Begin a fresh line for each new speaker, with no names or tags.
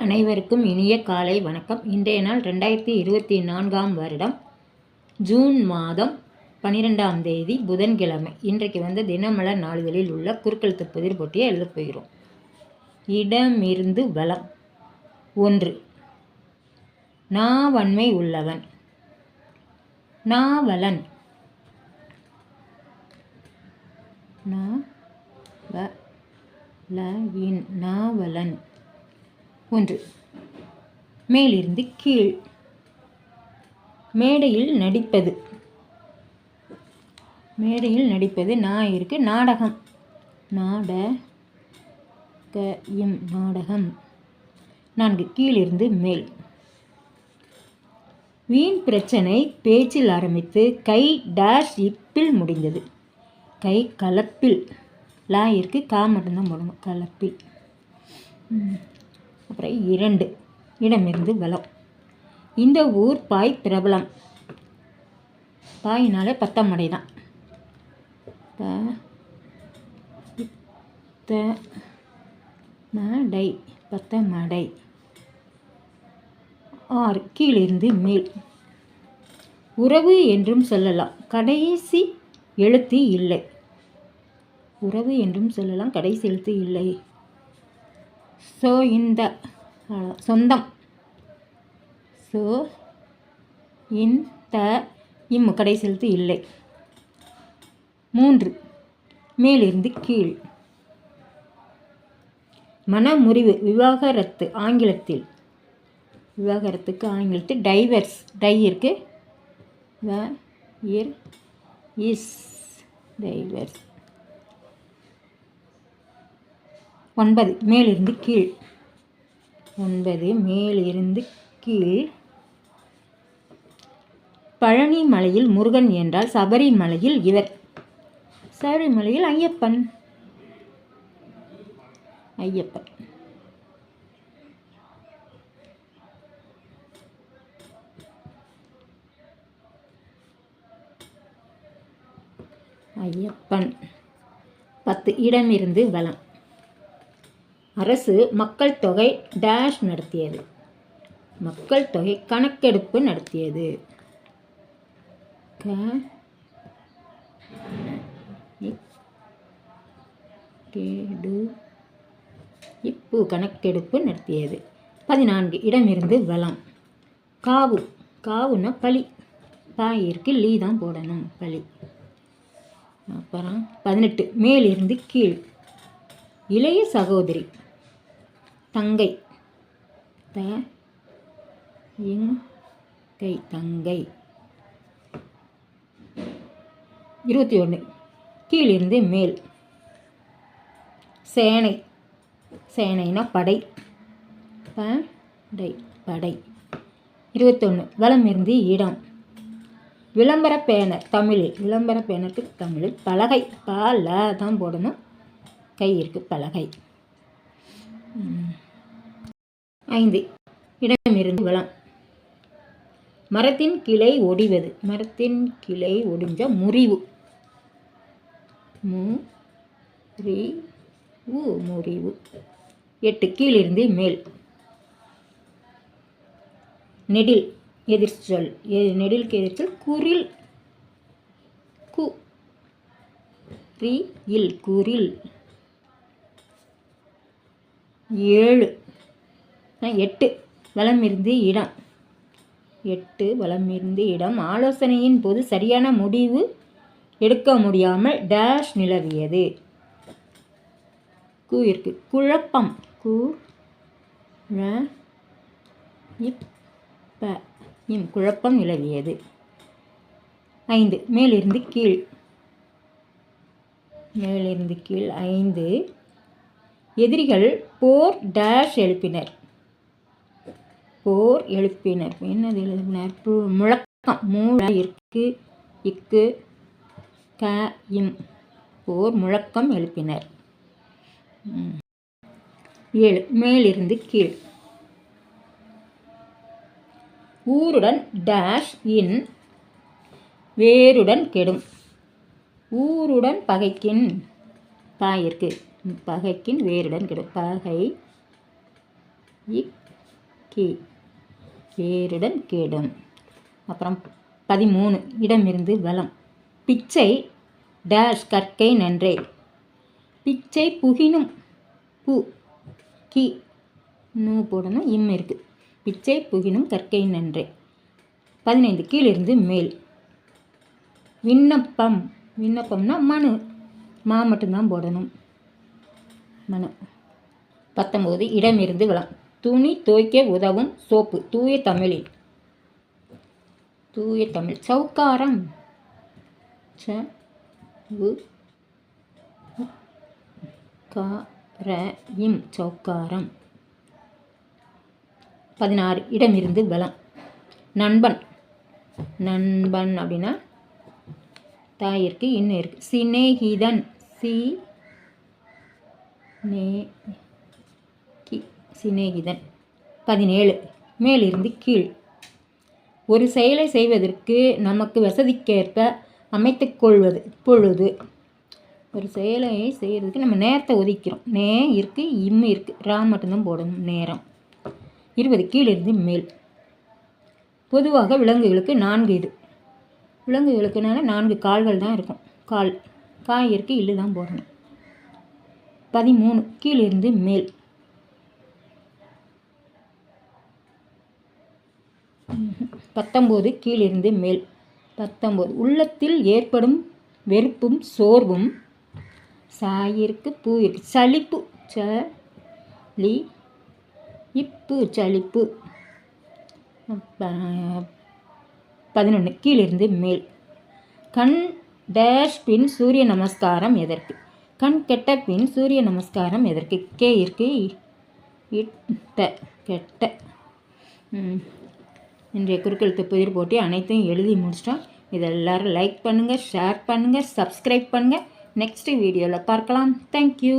அனைவருக்கும் இனிய காலை வணக்கம். இன்றைய நாள் 2024 வருடம் ஜூன் மாதம் 12ஆம் தேதி புதன்கிழமை. இன்றைக்கு தினமலர் நாளிதழில் உள்ள குறுக்கெழுத்து புதிர் போட்டியை எழுதப் போகிறோம். இடமிருந்து வலம். 1. நாவன்மை உள்ளவன். நாவலன். நாவலன். 1. மேலிருந்து கீழ். மேடையில் நடிப்பது. மேடையில் நடிப்பது நான் இருக்கு. நாடகம். நாடகம். 4. கீழிருந்து மேல். வீண் பிரச்சனை பேச்சில் ஆரம்பித்து கை டேஷ் இப்பில் முடிந்தது. கை கலப்பில். லா இருக்கு. கா மட்டும்தான் போடணும். கலப்பில். அப்புறம் 2. இடமிருந்து வலம். இந்த ஊர் பாய் பிரபலம். பாயினாலே 10ஆம் மடை தான். மடை 10ஆம் மடை. 6. கீழிருந்து மேல். உறவு என்றும் சொல்லலாம், கடைசி எழுத்து இல்லை. உறவு என்றும் சொல்லலாம், கடைசி எழுத்து இல்லை. இந்த சொந்தம். இந்த கடைசி எழுத்து இல்லை. 3. மேலிருந்து கீழ். மனமுறிவு விவாகரத்து. ஆங்கிலத்தில் விவாகரத்துக்கு ஆங்கிலத்தில் டைவர்ஸ். டை இருக்கு. டைவர்ஸ். 9. மேலிருந்து கீழ். 9. மேலிருந்து கீழ். பழனி மலையில் முருகன் என்றால் சபரிமலையில் இவர். சபரிமலையில் ஐயப்பன். ஐயப்பன். 10. இடமிருந்து வலம். அரசு மக்கள் தொகை டேஷ் நடத்தியது. மக்கள் தொகை கணக்கெடுப்பு நடத்தியது. கணக்கெடுப்பு நடத்தியது. 14. இடமிருந்து வலம். காவு. காவுன்னா பழி. பாயிற்கு லீ தான் போடணும். பழி. அப்புறம் 18. மேலிருந்து கீழ். இளைய சகோதரி. தங்கை. தங்கை. 21. கீழிருந்து மேல். சேனை. சேனைனா படை. படை. 21. வலமிருந்து இடம். விளம்பர பேனர். தமிழில் விளம்பர பேனருக்கு தமிழில் பலகை. பால தான் போடணும். கை இருக்கு. பலகை. 5. இடமிருந்து வலம். மரத்தின் கிளை ஒடிவது. மரத்தின் கிளை ஒடிஞ்ச முறிவு. முறிவு. 8. கீழிருந்து மேல். நெடில் எதிர்ச்சொல். நெடிலுக்கு எதிர்ச்சொல் குரில். குரில். 7. 8. வலமிருந்து இடம். 8. வலமிருந்து இடம். ஆலோசனையின் போது சரியான முடிவு எடுக்க முடியாமல் டேஷ் நிலவியது. இருக்கு. குழப்பம். குழப்பம் நிலவியது. 5. மேலிருந்து கீழ். மேலிருந்து கீழ். 5. எதிரிகள் போர் டேஷ் எழுப்பினர். போர் எழுப்பினர். என்னது எழுப்பினர்? முழக்கம். இருக்கு. இக்கு. போர் முழக்கம் எழுப்பினர். 7. மேலிருந்து கீழ். ஊருடன் டேஷ் இன் வேருடன் கெடும். ஊருடன் பகைக்கின். பாயிற்கு. பகைக்கின் வேருடன் கெடும். பகை கி ஏருடன் கேடும். அப்புறம் 13 இடமிருந்து வலம். பிச்சை டேஷ் கற்கை நன்றே. பிச்சை புகினும் பு கி நூ போடணும், இம் இருக்குது. பிச்சை புகினும் கற்கை நன்றே. 15 கீழிருந்து மேல். விண்ணப்பம் விண்ணப்பம்னா மனு, மா மட்டும்தான் போடணும், மனு. 19 இடமிருந்து வலம். துணி துவைக்க உதவும் சோப்பு. தூய தமிழில் தூய தமிழ். சவுக்காரம் ச உ க ர இம் சவுக்காரம். 16 இடமிருந்து வலம். நண்பன் நண்பன் அப்படின்னா தாய் இருக்கு, இன்னும் இருக்கு. சிநேகிதன் சி நே கி சிநேகிதன். 17 மேலிருந்து கீழ். ஒரு செயலை செய்வதற்கு நமக்கு வசதிக்கேற்ப அமைத்துக்கொள்வது. இப்பொழுது ஒரு செயலை செய்கிறதுக்கு நம்ம நேரத்தை ஒதுக்கிறோம். நே இருக்குது, இம்மு இருக்குது, ரா மட்டும்தான் போடணும், நேரம். 20 கீழிருந்து மேல். பொதுவாக விலங்குகளுக்கு 4 இது. விலங்குகளுக்குனால 4 கால்கள் தான் இருக்கும். கால் காய் இருக்குது, இல்லு தான் போடணும். 13 கீழிருந்து மேல். 19 கீழிருந்து மேல். 19 உள்ளத்தில் ஏற்படும் வெறுப்பும் சோர்வும். சாயிருக்கு பூ இருக்கு. சலிப்பு ச லி இப்பு சலிப்பு. 11 கீழிருந்து மேல். கண் டேஷ் பின் சூரிய நமஸ்காரம் எதற்கு. கண் கெட்ட பின் சூரிய நமஸ்காரம் எதற்கு. கே இருக்கு, இட்ட கெட்ட. இன்றைய குறுக்கெழுத்து புதிர் போட்டி அனைத்தையும் எழுதி முடிச்சிட்டோம். இதை எல்லோரும் லைக் பண்ணுங்கள், ஷேர் பண்ணுங்கள், சப்ஸ்கிரைப் பண்ணுங்கள். நெக்ஸ்ட் வீடியோவில் பார்க்கலாம். தேங்க்யூ.